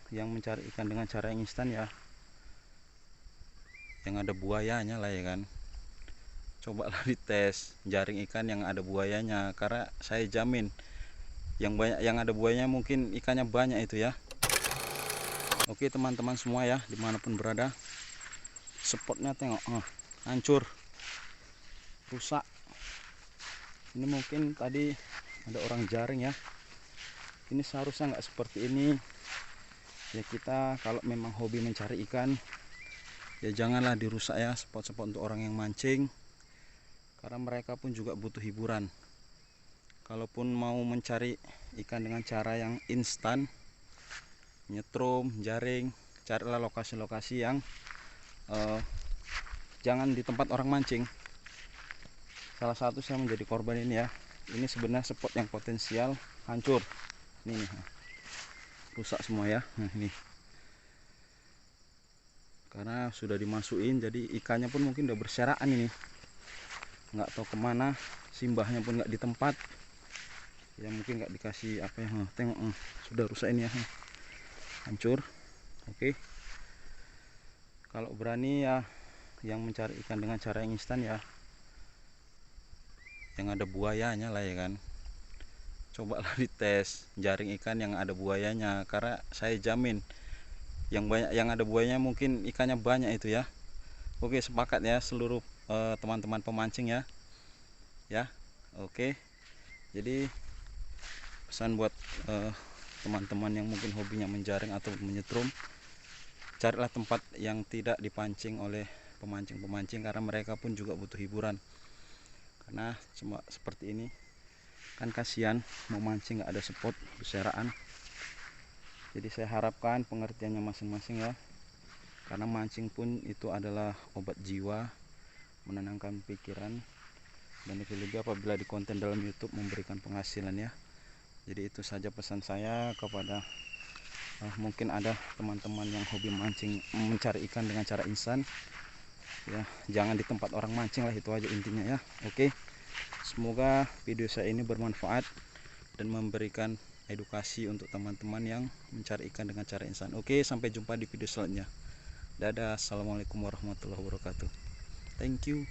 yang mencari ikan dengan cara yang instan ya, yang ada buayanya lah ya kan. Cobalah dites jaring ikan yang ada buayanya, karena saya jamin yang ada buayanya mungkin ikannya banyak itu ya. Oke teman-teman semua ya, dimanapun berada, spotnya tengok, hancur, rusak. Ini mungkin tadi ada orang jaring ya. Ini seharusnya nggak seperti ini ya. Kita kalau memang hobi mencari ikan ya janganlah dirusak ya spot-spot untuk orang yang mancing, karena mereka pun juga butuh hiburan. Kalaupun mau mencari ikan dengan cara yang instan, nyetrum, jaring, carilah lokasi-lokasi yang jangan di tempat orang mancing. Salah satu saya menjadi korban ini ya. Ini sebenarnya spot yang potensial hancur. Ini nih, rusak semua ya. Nah ini, karena sudah dimasukin, jadi ikannya pun mungkin udah berserakan ini, nggak tahu kemana, simbahnya pun nggak di tempat ya, mungkin nggak dikasih apa ya. Tengok sudah rusak ini ya, hancur. Oke, kalau berani ya yang mencari ikan dengan cara yang instan ya, yang ada buayanya lah ya kan. Cobalah dites jaring ikan yang ada buayanya, karena saya jamin yang ada buayanya mungkin ikannya banyak itu ya. Oke, sepakat ya seluruh teman-teman pemancing ya. Oke, jadi pesan buat teman-teman yang mungkin hobinya menjaring atau menyetrum, carilah tempat yang tidak dipancing oleh pemancing-pemancing, karena mereka pun juga butuh hiburan. Karena cuma seperti ini kan kasihan, mau mancing nggak ada spot, berserakan. Jadi saya harapkan pengertiannya masing-masing ya, karena mancing pun itu adalah obat jiwa, menenangkan pikiran, dan lebih-lebih apabila di konten dalam YouTube memberikan penghasilan ya. Jadi itu saja pesan saya kepada mungkin ada teman-teman yang hobi mancing, mencari ikan dengan cara instan ya, jangan di tempat orang mancing lah, itu aja intinya ya. Oke, semoga video saya ini bermanfaat dan memberikan edukasi untuk teman-teman yang mencari ikan dengan cara instan. Oke, sampai jumpa di video selanjutnya. Dadah, assalamualaikum warahmatullahi wabarakatuh. Thank you.